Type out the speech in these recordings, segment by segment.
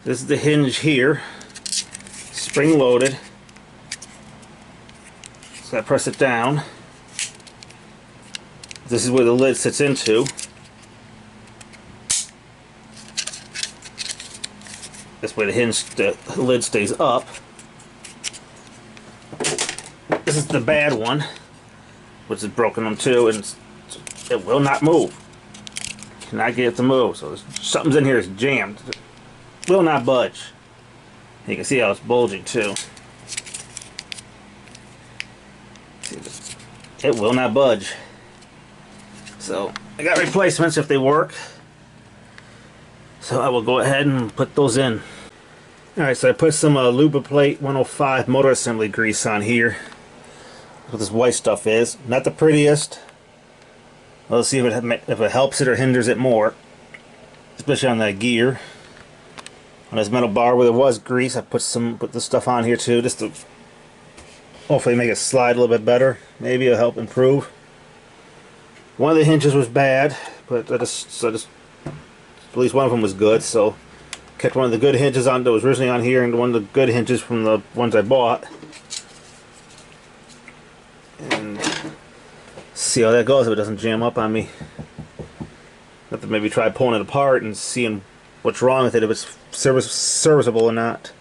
This is the hinge here, spring loaded. So I press it down. This is where the lid sits into. This way the lid stays up. This is the bad one, which is broken on too, and it will not move. Cannot get it to move. So something's in here is jammed. It will not budge. You can see how it's bulging too. It will not budge. So I got replacements if they work. So I will go ahead and put those in. Alright, so I put some Lubriplate 105 motor assembly grease on here. That's what this white stuff is. Not the prettiest. Let's see if it helps it or hinders it more. Especially on that gear. On this metal bar where there was grease, I put this stuff on here too, just to hopefully make it slide a little bit better. Maybe it'll help improve. One of the hinges was bad, but at least one of them was good, so kept one of the good hinges on that was originally on here and one of the good hinges from the ones I bought. And see how that goes if it doesn't jam up on me. Have to maybe try pulling it apart and seeing what's wrong with it, if it's serviceable or not.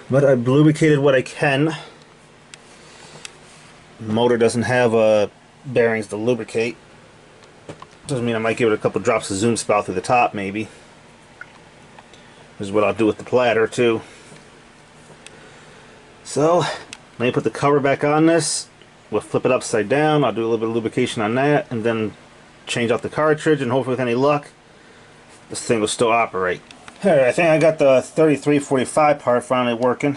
But I've lubricated what I can. The motor doesn't have bearings to lubricate. Doesn't mean I might give it a couple drops of zoom spout through the top, maybe. This is what I'll do with the platter too. So let me put the cover back on this. We'll flip it upside down. I'll do a little bit of lubrication on that, and then change out the cartridge, and hopefully with any luck this thing will still operate. Alright, I think I got the 3345 part finally working.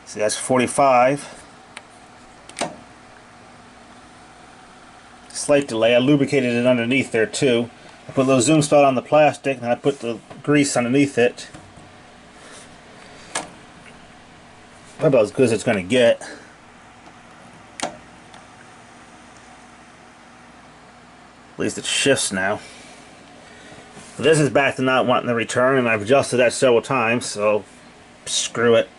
See, that's 45. Slight delay. I lubricated it underneath there too. I put a little zoom spout on the plastic, and I put the grease underneath it. About as good as it's going to get. At least it shifts now. But this is back to not wanting to return, and I've adjusted that several times, so screw it.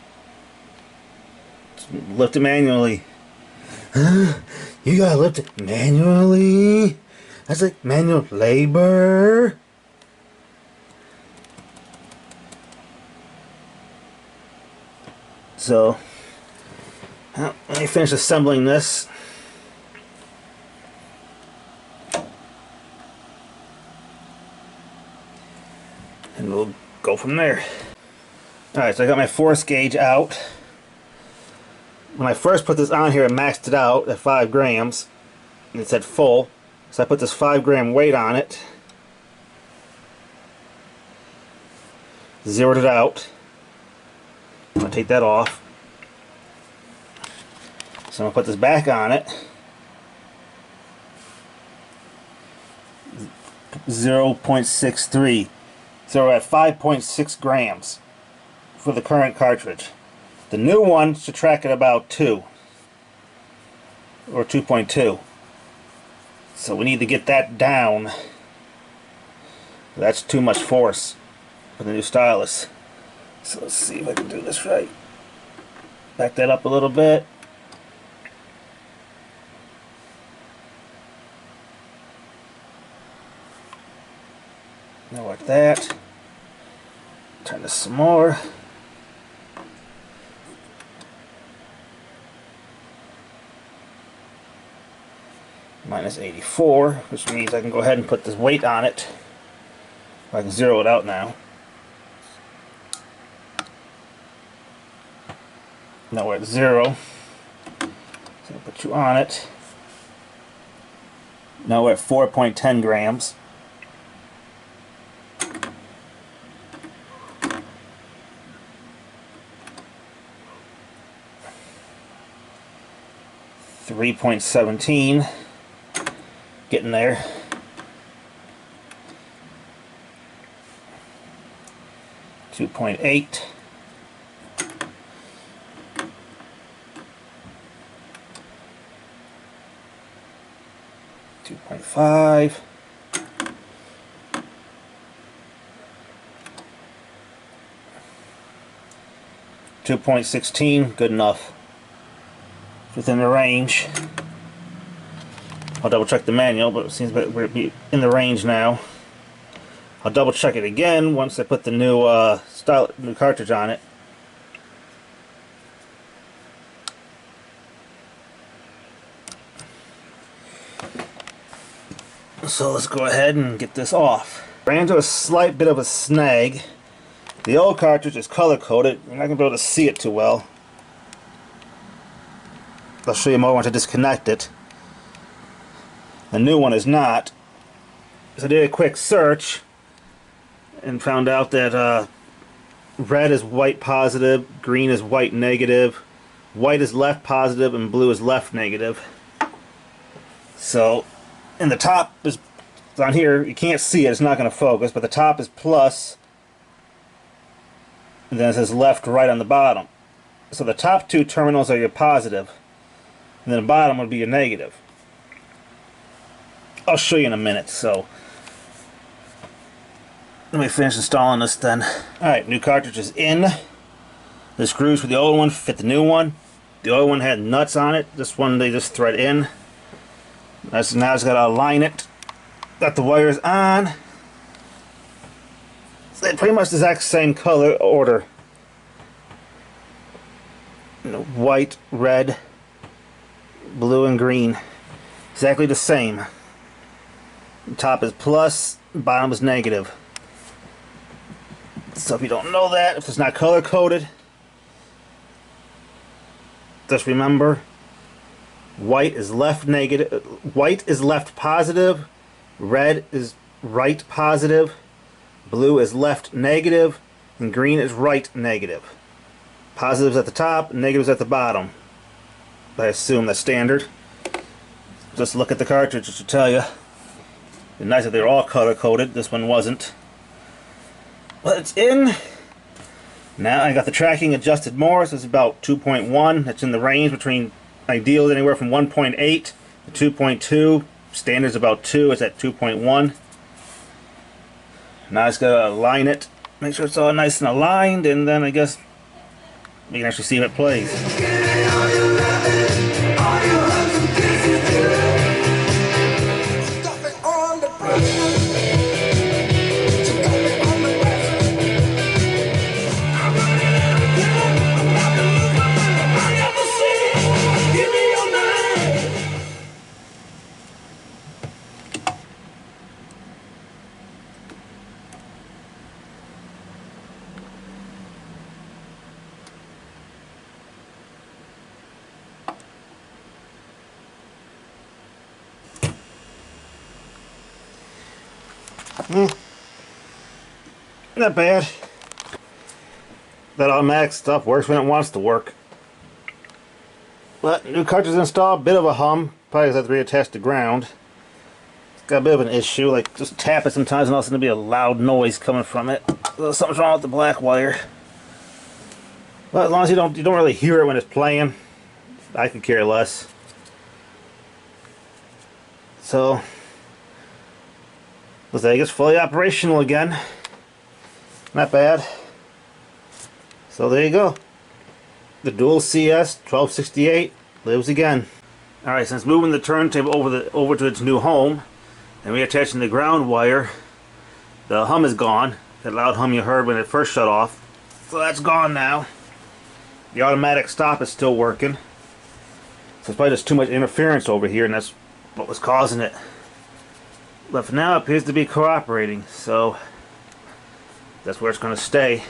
Just lift it manually. You gotta lift it manually? That's like manual labor. So, let me finish assembling this. And we'll go from there. Alright, so I got my force gauge out. When I first put this on here, I maxed it out at 5 grams. And it said full. So I put this 5 gram weight on it. Zeroed it out. I'm going to take that off. So I'm going to put this back on it. 0.63. So we're at 5.6 grams for the current cartridge. The new one should track at about 2 or 2.2. So we need to get that down. That's too much force for the new stylus. So let's see if I can do this right. Back that up a little bit. Now like that. Turn this some more. Minus 84, which means I can go ahead and put this weight on it. I can zero it out now. Now we're at 0. So I'll put you on it. Now we're at 4.10 grams. $3.17. Getting there. $2.8. $2.5. 2.16, good enough. Within the range. I'll double check the manual, but it seems that we're in the range now. I'll double check it again once I put the new new cartridge on it. So let's go ahead and get this off. Ran into a slight bit of a snag. The old cartridge is color coded. You're not going to be able to see it too well. I'll show you more once I disconnect it. The new one is not. So I did a quick search and found out that red is white positive, green is white negative, white is left positive, and blue is left negative. So, in the top is on here, you can't see it, it's not going to focus, but the top is plus, and then it says left, right on the bottom. So the top two terminals are your positive, and then the bottom would be your negative. I'll show you in a minute, so let me finish installing this then. Alright, new cartridge is in. The screws for the old one fit the new one. The old one had nuts on it. This one they just thread in. Now it's got to align it. Got the wires on. They're pretty much the exact same color order. White, red, blue, and green. Exactly the same. The top is plus, bottom is negative. So if you don't know that, if it's not color coded, just remember, white is left negative, white is left positive, red is right positive, blue is left negative, and green is right negative. Positives at the top, negatives at the bottom. I assume that's standard. Just look at the cartridge, just to tell you. It'd be nice if they were all color coded. This one wasn't. But it's in. Now I got the tracking adjusted more, so it's about 2.1. That's in the range between ideal anywhere from 1.8 to 2.2. Standard's about 2. It's at 2.1. Now I just gotta align it, make sure it's all nice and aligned, and then I guess you can actually see if it plays. Not bad. That automatic stuff works when it wants to work. But new cartridge installed, bit of a hum. Probably because I have to reattach the ground. It's got a bit of an issue, like just tap it sometimes and all of a sudden there'll be a loud noise coming from it. Something's wrong with the black wire. But as long as you don't really hear it when it's playing, I could care less. So looks like it's fully operational again. Not bad. So there you go. The dual CS 1268 lives again. Alright, since moving the turntable over to its new home and reattaching the ground wire, the hum is gone. That loud hum you heard when it first shut off. So that's gone now. The automatic stop is still working. So it's probably just too much interference over here, and that's what was causing it. But for now it appears to be cooperating, so that's where it's going to stay.